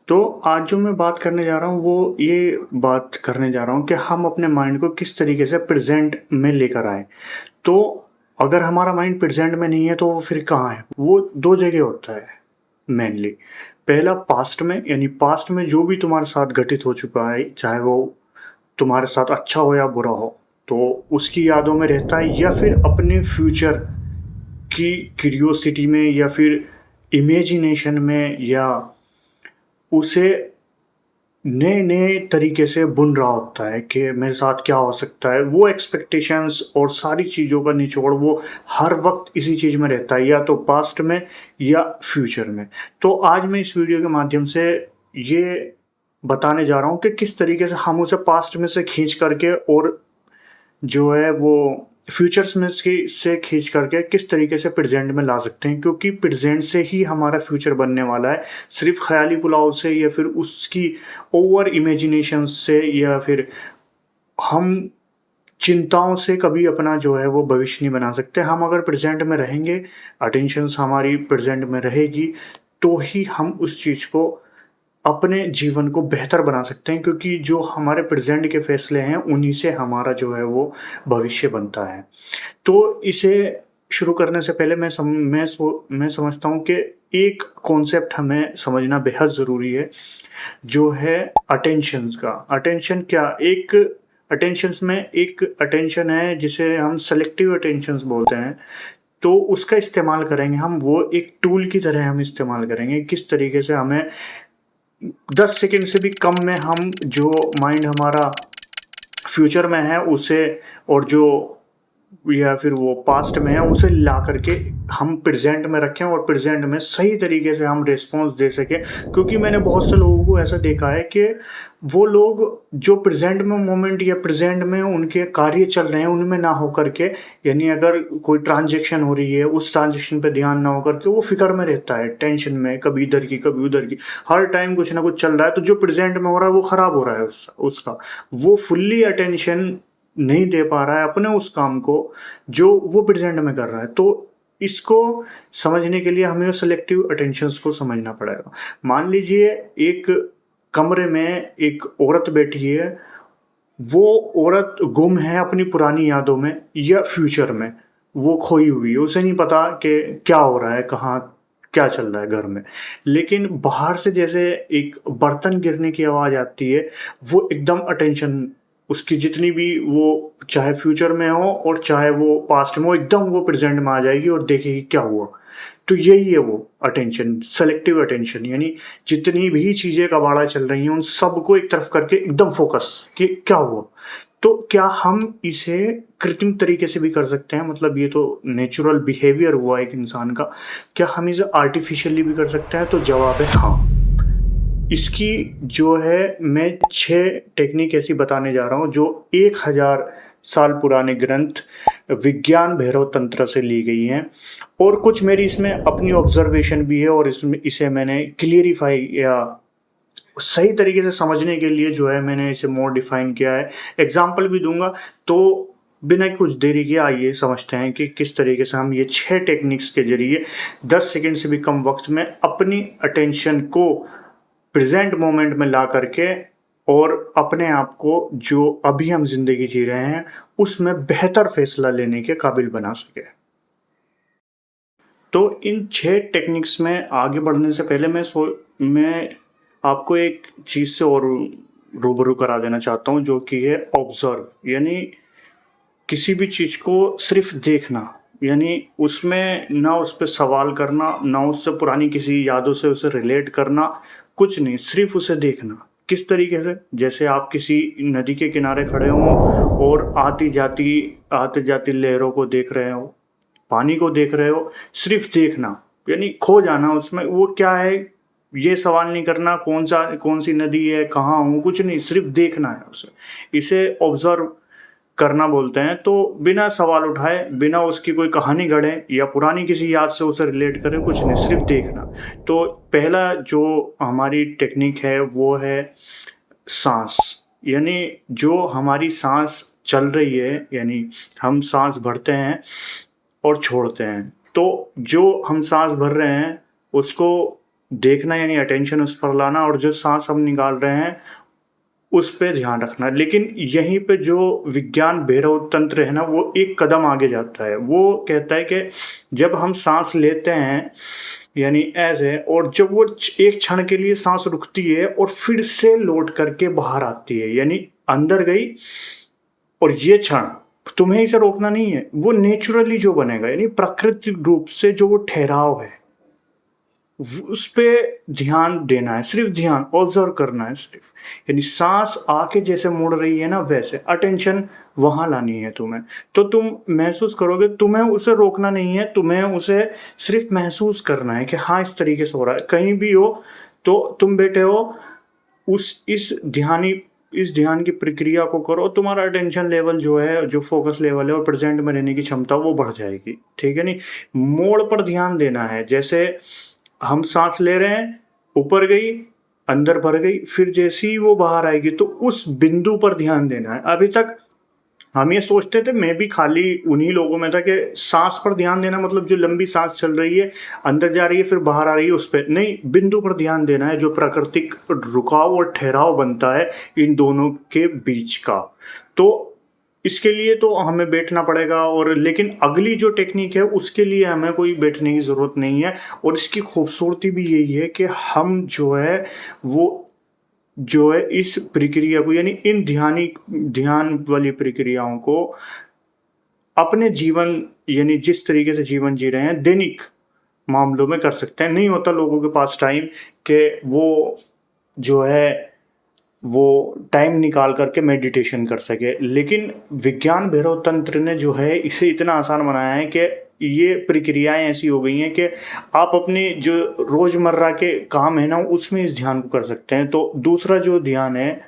तो आज जो मैं बात करने जा रहा हूँ वो ये बात करने जा रहा हूँ कि हम अपने माइंड को किस तरीके से प्रेजेंट में लेकर आए। तो अगर हमारा माइंड प्रेजेंट में नहीं है तो वो फिर कहाँ है? वो दो जगह होता है मेनली। पहला पास्ट में, यानी पास्ट में जो भी तुम्हारे साथ घटित हो चुका है, चाहे वो तुम्हारे साथ अच्छा हो या बुरा हो, तो उसकी यादों में रहता है, या फिर अपने फ्यूचर की क्यूरियोसिटी में, या फिर इमेजिनेशन में, या उसे नए नए तरीके से बुन रहा होता है कि मेरे साथ क्या हो सकता है। वो एक्सपेक्टेशंस और सारी चीज़ों का निचोड़ वो हर वक्त इसी चीज़ में रहता है, या तो पास्ट में या फ्यूचर में। तो आज मैं इस वीडियो के माध्यम से ये बताने जा रहा हूँ कि किस तरीके से हम उसे पास्ट में से खींच करके और जो है वो फ्यूचर्स में से खींच करके किस तरीके से प्रेजेंट में ला सकते हैं, क्योंकि प्रेजेंट से ही हमारा फ्यूचर बनने वाला है। सिर्फ ख्याली पुलाव से या फिर उसकी ओवर इमेजिनेशन से या फिर हम चिंताओं से कभी अपना जो है वो भविष्य नहीं बना सकते। हम अगर प्रेजेंट में रहेंगे, अटेंशंस हमारी प्रेजेंट में रहेगी, तो ही हम उस चीज़ को अपने जीवन को बेहतर बना सकते हैं, क्योंकि जो हमारे प्रेजेंट के फैसले हैं उन्हीं से हमारा जो है वो भविष्य बनता है। तो इसे शुरू करने से पहले मैं समझता हूँ कि एक कॉन्सेप्ट हमें समझना बेहद ज़रूरी है, जो है अटेंशंस का। अटेंशन क्या, एक अटेंशंस में एक अटेंशन है जिसे हम सेलेक्टिव अटेंशंस बोलते हैं। तो उसका इस्तेमाल करेंगे हम, वो एक टूल की तरह हम इस्तेमाल करेंगे। किस तरीके से हमें 10 सेकंड से भी कम में हम जो माइंड हमारा फ्यूचर में है उसे, और जो या फिर वो पास्ट में है उसे ला करके हम प्रेजेंट में रखें और प्रेजेंट में सही तरीके से हम रिस्पॉन्स दे सकें। क्योंकि मैंने बहुत से लोगों को ऐसा देखा है कि वो लोग जो प्रेजेंट में मोमेंट या प्रेजेंट में उनके कार्य चल रहे हैं उनमें ना हो करके, यानी अगर कोई ट्रांजेक्शन हो रही है उस ट्रांजेक्शन पे ध्यान ना हो करके वो फिक्र में रहता है, टेंशन में, कभी इधर की कभी उधर की, हर टाइम कुछ ना कुछ चल रहा है। तो जो प्रेजेंट में हो रहा है वो खराब हो रहा है उसका वो फुल्ली अटेंशन नहीं दे पा रहा है अपने उस काम को जो वो प्रेजेंट में कर रहा है। तो इसको समझने के लिए हमें सेलेक्टिव अटेंशंस को समझना पड़ेगा। मान लीजिए एक कमरे में एक औरत बैठी है, वो औरत गुम है अपनी पुरानी यादों में या फ्यूचर में, वो खोई हुई है, उसे नहीं पता कि क्या हो रहा है, कहाँ क्या चल रहा है घर में। लेकिन बाहर से जैसे एक बर्तन गिरने की आवाज़ आती है, वो एकदम अटेंशन उसकी जितनी भी, वो चाहे फ्यूचर में हो और चाहे वो पास्ट में हो, एकदम वो प्रेजेंट में आ जाएगी और देखेगी क्या हुआ। तो यही है वो अटेंशन, सेलेक्टिव अटेंशन, यानी जितनी भी चीज़ें कबाड़ा चल रही हैं उन सबको एक तरफ करके एकदम फोकस कि क्या हुआ। तो क्या हम इसे कृत्रिम तरीके से भी कर सकते हैं? मतलब ये तो नेचुरल बिहेवियर हुआ एक इंसान का। क्या हम इसे आर्टिफिशियली भी कर सकते हैं? तो जवाब है हाँ। इसकी जो है मैं 6 टेक्निक ऐसी बताने जा रहा हूँ जो 1000 साल पुराने ग्रंथ विज्ञान भैरव तंत्र से ली गई हैं, और कुछ मेरी इसमें अपनी ऑब्जर्वेशन भी है, और इसमें इसे मैंने क्लियरिफाई या सही तरीके से समझने के लिए जो है मैंने इसे मोर डिफाइन किया है। एग्जाम्पल भी दूंगा। तो बिना कुछ देरी के आइए समझते हैं कि किस तरीके से हम ये 6 टेक्निक्स के जरिए 10 सेकंड से भी कम वक्त में अपनी अटेंशन को प्रेजेंट मोमेंट में ला करके और अपने आप को जो अभी हम जिंदगी जी रहे हैं उसमें बेहतर फैसला लेने के काबिल बना सके। तो इन 6 टेक्निक्स में आगे बढ़ने से पहले मैं आपको एक चीज़ से और रूबरू करा देना चाहता हूँ, जो कि है ऑब्जर्व। यानी किसी भी चीज़ को सिर्फ देखना, यानी उसमें ना उस पे सवाल करना, ना उससे पुरानी किसी यादों से उसे रिलेट करना, कुछ नहीं, सिर्फ उसे देखना। किस तरीके से? जैसे आप किसी नदी के किनारे खड़े हों और आती जाती लहरों को देख रहे हो, पानी को देख रहे हो, सिर्फ देखना, यानी खो जाना उसमें। वो क्या है, ये सवाल नहीं करना कौन सी नदी है, कहाँ हूँ, कुछ नहीं, सिर्फ देखना है उसे। इसे ऑब्जर्व करना बोलते हैं। तो बिना सवाल उठाए, बिना उसकी कोई कहानी गढ़े या पुरानी किसी याद से उसे रिलेट करें, कुछ नहीं, सिर्फ देखना। तो पहला जो हमारी टेक्निक है वो है सांस। यानी जो हमारी सांस चल रही है, यानी हम सांस भरते हैं और छोड़ते हैं, तो जो हम सांस भर रहे हैं उसको देखना यानी अटेंशन उस पर लाना, और जो सांस हम निकाल रहे हैं उस पे ध्यान रखना। लेकिन यहीं पे जो विज्ञान भैरव तंत्र है ना, वो एक कदम आगे जाता है। वो कहता है कि जब हम सांस लेते हैं यानी ऐसे, और जब वो एक क्षण के लिए सांस रुकती है और फिर से लौट करके बाहर आती है, यानी अंदर गई, और ये क्षण तुम्हें इसे रोकना नहीं है, वो नेचुरली जो बनेगा, यानी प्राकृतिक रूप से जो वो ठहराव है उस पे ध्यान देना है, सिर्फ ध्यान ऑब्जर्व करना है सिर्फ। यानी सांस आके जैसे मुड़ रही है ना, वैसे अटेंशन वहां लानी है तुम्हें। तो तुम महसूस करोगे, तुम्हें उसे रोकना नहीं है, तुम्हें उसे सिर्फ महसूस करना है कि हाँ इस तरीके से हो रहा है। कहीं भी हो तो तुम बैठे हो, इस ध्यान की प्रक्रिया को करो, तुम्हारा अटेंशन लेवल जो है, जो फोकस लेवल है और प्रेजेंट में रहने की क्षमता वो बढ़ जाएगी। ठीक है, नहीं मोड़ पर ध्यान देना है। जैसे हम सांस ले रहे हैं, ऊपर गई, अंदर भर गई, फिर जैसे ही वो बाहर आएगी तो उस बिंदु पर ध्यान देना है। अभी तक हम ये सोचते थे, मैं भी खाली उन्हीं लोगों में था, कि सांस पर ध्यान देना मतलब जो लंबी सांस चल रही है, अंदर जा रही है फिर बाहर आ रही है, उस पर नहीं, बिंदु पर ध्यान देना है, जो प्राकृतिक रुकाव और ठहराव बनता है इन दोनों के बीच का। तो इसके लिए तो हमें बैठना पड़ेगा, और लेकिन अगली जो टेक्निक है उसके लिए हमें कोई बैठने की ज़रूरत नहीं है। और इसकी खूबसूरती भी यही है कि हम जो है वो जो है इस प्रक्रिया को, यानी इन ध्यान वाली प्रक्रियाओं को अपने जीवन, यानी जिस तरीके से जीवन जी रहे हैं दैनिक मामलों में कर सकते हैं। नहीं होता लोगों के पास टाइम कि वो जो है वो टाइम निकाल करके मेडिटेशन कर सके, लेकिन विज्ञान भैरव तंत्र ने जो है इसे इतना आसान बनाया है कि ये प्रक्रियाएं ऐसी हो गई हैं कि आप अपने जो रोज़मर्रा के काम है ना उसमें इस ध्यान को कर सकते हैं। तो दूसरा जो ध्यान है,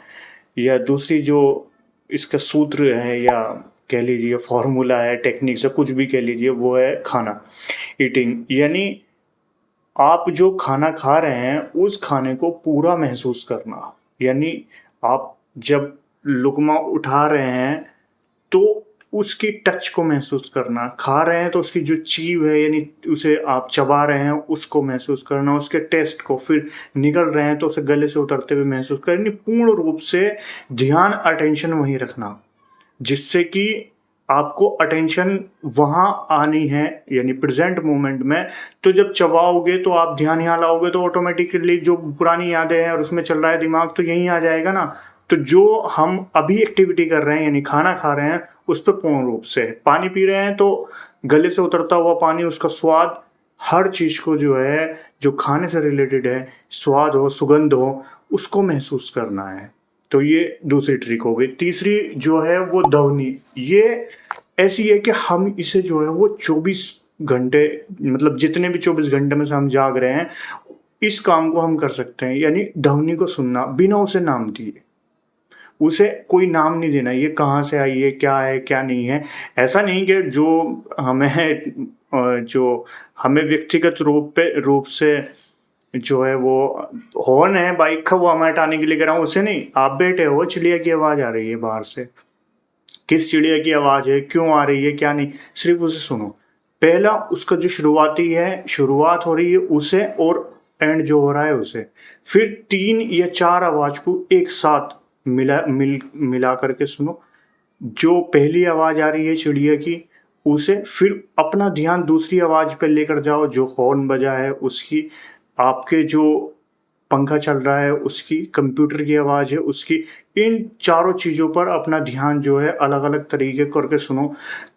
या दूसरी जो इसका सूत्र है, या कह लीजिए फॉर्मूला है, टेक्निक से कुछ भी कह लीजिए, वो है खाना, ईटिंग। यानी आप जो खाना खा रहे हैं उस खाने को पूरा महसूस करना। यानी आप जब लुक़मा उठा रहे हैं तो उसकी टच को महसूस करना, खा रहे हैं तो उसकी जो चीव है यानी उसे आप चबा रहे हैं उसको महसूस करना, उसके टेस्ट को, फिर निगल रहे हैं तो उसे गले से उतरते हुए महसूस करना। पूर्ण रूप से ध्यान अटेंशन वहीं रखना, जिससे कि आपको अटेंशन वहाँ आनी है, यानी प्रेजेंट मोमेंट में। तो जब चबाओगे तो आप ध्यान यहाँ लाओगे तो ऑटोमेटिकली जो पुरानी यादें हैं और उसमें चल रहा है दिमाग, तो यहीं आ जाएगा ना। तो जो हम अभी एक्टिविटी कर रहे हैं यानी खाना खा रहे हैं उस पर पूर्ण रूप से, पानी पी रहे हैं तो गले से उतरता हुआ पानी, उसका स्वाद, हर चीज़ को जो है जो खाने से रिलेटेड है, स्वाद हो, सुगंध हो, उसको महसूस करना है। तो ये दूसरी ट्रिक हो गई। तीसरी जो है वो ध्वनि, ये ऐसी है कि हम इसे जो है वो 24 घंटे, मतलब जितने भी 24 घंटे में से हम जाग रहे हैं इस काम को हम कर सकते हैं। यानी ध्वनि को सुनना बिना उसे नाम दिए, उसे कोई नाम नहीं देना, ये कहाँ से आई है, क्या है क्या नहीं है। ऐसा नहीं कि जो हमें व्यक्तिगत रूप से जो है वो हॉर्न है बाइक का, वो हमें हटाने के लिए कह रहा हूँ, उसे नहीं। आप बैठे हो, चिड़िया की आवाज़ आ रही है बाहर से, किस चिड़िया की आवाज़ है, क्यों आ रही है, क्या नहीं, सिर्फ उसे सुनो। पहला उसका जो शुरुआत हो रही है उसे, और एंड जो हो रहा है उसे। फिर 3 या 4 आवाज़ को एक साथ मिला करके सुनो। जो पहली आवाज़ आ रही है चिड़िया की उसे, फिर अपना ध्यान दूसरी आवाज़ पे लेकर जाओ, जो हॉर्न बजा है उसकी, आपके जो पंखा चल रहा है उसकी, कंप्यूटर की आवाज़ है उसकी। इन चारों चीज़ों पर अपना ध्यान जो है अलग अलग तरीके करके सुनो,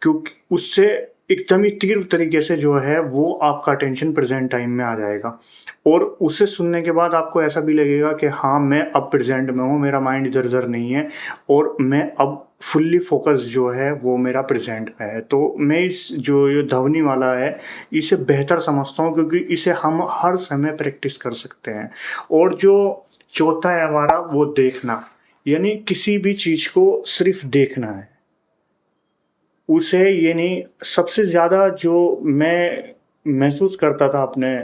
क्योंकि उससे एकदम ही तीव्र तरीके से जो है वो आपका अटेंशन प्रेजेंट टाइम में आ जाएगा। और उसे सुनने के बाद आपको ऐसा भी लगेगा कि हाँ मैं अब प्रेजेंट में हूँ, मेरा माइंड इधर उधर नहीं है, और मैं अब फुल्ली फोकस जो है वो मेरा प्रेजेंट में है। तो मैं इस जो ये ध्वनि वाला है इसे बेहतर समझता हूँ, क्योंकि इसे हम हर समय प्रैक्टिस कर सकते हैं। और जो चौथा है हमारा, वो देखना, यानी किसी भी चीज़ को सिर्फ देखना है उसे। ये नहीं, सबसे ज़्यादा जो मैं महसूस करता था अपने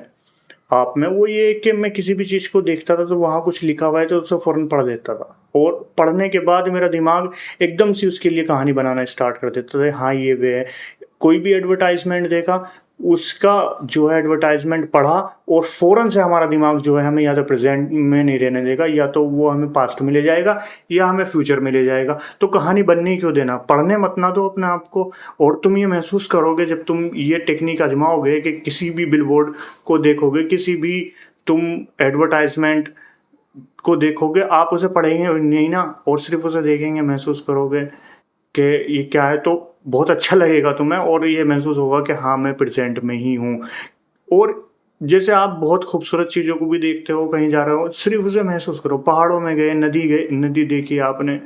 आप में वो ये कि मैं किसी भी चीज़ को देखता था तो वहाँ कुछ लिखा हुआ है तो उसे फ़ौरन पढ़ देता था, और पढ़ने के बाद मेरा दिमाग एकदम से उसके लिए कहानी बनाना स्टार्ट कर देता था। हाँ ये वे है, कोई भी एडवर्टाइजमेंट देखा उसका जो है एडवर्टाइज़मेंट पढ़ा और फ़ौरन से हमारा दिमाग जो है हमें या तो प्रेज़ेंट में नहीं रहने देगा, या तो वो हमें पास्ट में ले जाएगा या हमें फ्यूचर में ले जाएगा। तो कहानी बनने ही क्यों देना? पढ़ने मत ना दो अपने आप को। और तुम ये महसूस करोगे जब तुम ये टेक्नीक आज़माओगे कि किसी भी बिलबोर्ड को देखोगे, किसी भी तुम एडवर्टाइज़मेंट को देखोगे, आप उसे पढ़ेंगे नहीं ना, और सिर्फ़ उसे देखेंगे, महसूस करोगे कि ये क्या है, तो बहुत अच्छा लगेगा तुम्हें और ये महसूस होगा कि हाँ, मैं प्रेज़ेंट में ही हूँ। और जैसे आप बहुत खूबसूरत चीज़ों को भी देखते हो, कहीं जा रहे हो, सिर्फ़ उसे महसूस करो। पहाड़ों में गए, नदी देखी आपने,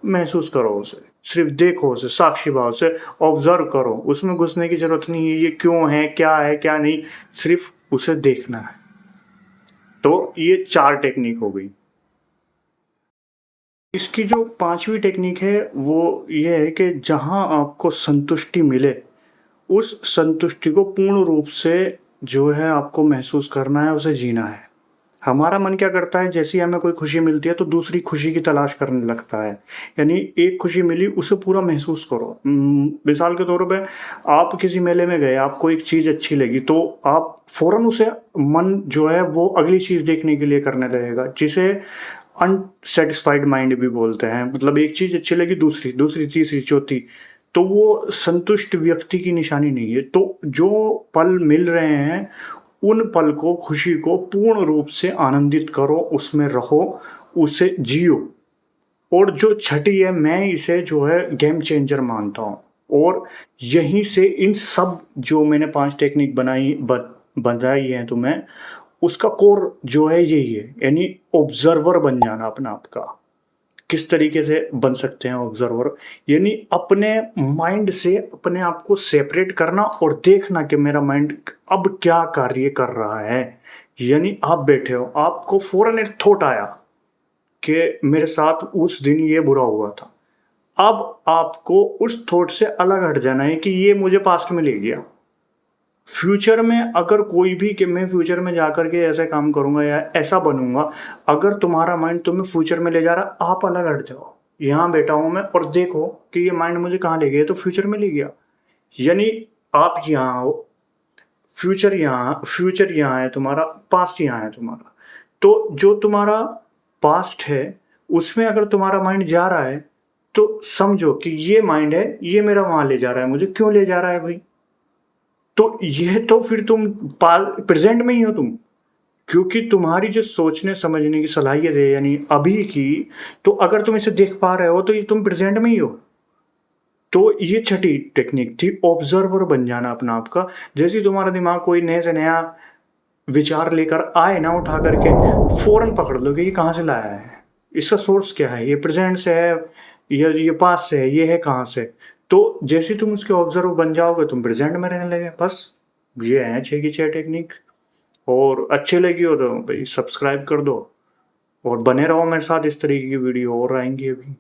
महसूस करो उसे, सिर्फ़ देखो उसे, साक्षी भाव से ऑब्ज़र्व करो। उसमें घुसने की ज़रूरत नहीं है, ये क्यों है, क्या नहीं, सिर्फ़ उसे देखना है। तो ये 4 टेक्नीक हो गई। इसकी जो 5वीं टेक्नीक है वो ये है कि जहाँ आपको संतुष्टि मिले, उस संतुष्टि को पूर्ण रूप से जो है आपको महसूस करना है, उसे जीना है। हमारा मन क्या करता है, जैसे ही हमें कोई खुशी मिलती है तो दूसरी खुशी की तलाश करने लगता है। यानी एक खुशी मिली, उसे पूरा महसूस करो। मिसाल के तौर पे आप किसी मेले में गए, आपको एक चीज़ अच्छी लगी तो आप फ़ौरन उसे मन जो है वो अगली चीज़ देखने के लिए करने लगेगा, जिसे अनसैटिस्फाइड माइंड भी बोलते हैं। मतलब एक चीज़ अच्छी लगी, दूसरी, तीसरी, चौथी, तो वो संतुष्ट व्यक्ति की निशानी नहीं है। तो जो पल मिल रहे हैं, उन पल को, खुशी को पूर्ण रूप से आनंदित करो, उसमें रहो, उसे जियो। और जो छठी है, मैं इसे जो है गेम चेंजर मानता हूँ। और यहीं से इन सब जो मैंने 5 टेक्निक बताई हैं तुम्हें, उसका कोर जो है यही है, यानी ऑब्जर्वर बन जाना अपने आप का। किस तरीके से बन सकते हैं ऑब्जर्वर? यानी अपने माइंड से अपने आप को सेपरेट करना और देखना कि मेरा माइंड अब क्या कार्य कर रहा है। यानी आप बैठे हो, आपको फ़ौरन एक थॉट आया कि मेरे साथ उस दिन ये बुरा हुआ था। अब आपको उस थॉट से अलग हट जाना है कि ये मुझे पास्ट में ले गया। फ्यूचर में अगर कोई भी कि मैं फ्यूचर में जाकर के ऐसा काम करूँगा या ऐसा बनूँगा, अगर तुम्हारा माइंड तुम्हें फ्यूचर में ले जा रहा है, आप अलग हट जाओ। यहाँ बैठा हूँ मैं और देखो कि ये माइंड मुझे कहाँ ले गया, तो फ्यूचर में ले गया। यानी आप यहाँ हो, फ्यूचर यहाँ है तुम्हारा, पास्ट यहाँ है तुम्हारा। तो जो तुम्हारा पास्ट है, उसमें अगर तुम्हारा माइंड जा रहा है, तो समझो कि ये माइंड है, ये मेरा वहाँ ले जा रहा है। मुझे क्यों ले जा रहा है भाई? तो ये तो फिर तुम प्रेजेंट में ही हो तुम, क्योंकि तुम्हारी जो सोचने समझने की सलाहियत है, यानी अभी की, तो अगर तुम इसे देख पा रहे हो तो ये तुम प्रेजेंट में ही हो। तो ये छठी टेक्निक थी, ऑब्जर्वर बन जाना अपना आपका। जैसे ही तुम्हारा दिमाग कोई नए से नया विचार लेकर आए ना, उठा करके फौरन पकड़ लो कि ये कहाँ से लाया है, इसका सोर्स क्या है, ये प्रेजेंट से है, ये पास से है, ये है कहाँ से। तो जैसे तुम उसके ऑब्जर्वर बन जाओगे, तुम प्रेजेंट में रहने लगे। बस ये है 6 की 6 टेक्निक। और अच्छी लगी हो तो भाई सब्सक्राइब कर दो और बने रहो मेरे साथ, इस तरीके की वीडियो और आएंगी अभी।